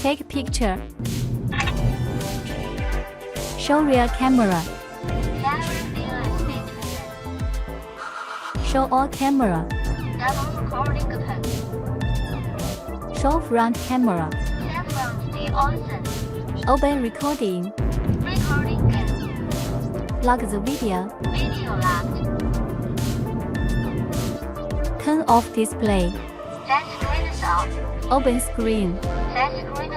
Take picture. Show rear camera. Show all camera. Double recording button. Show front camera. From the onset. Open recording. Recording good. Lock the video. Video locked. Turn off display. That screen is off. Open screen. That screen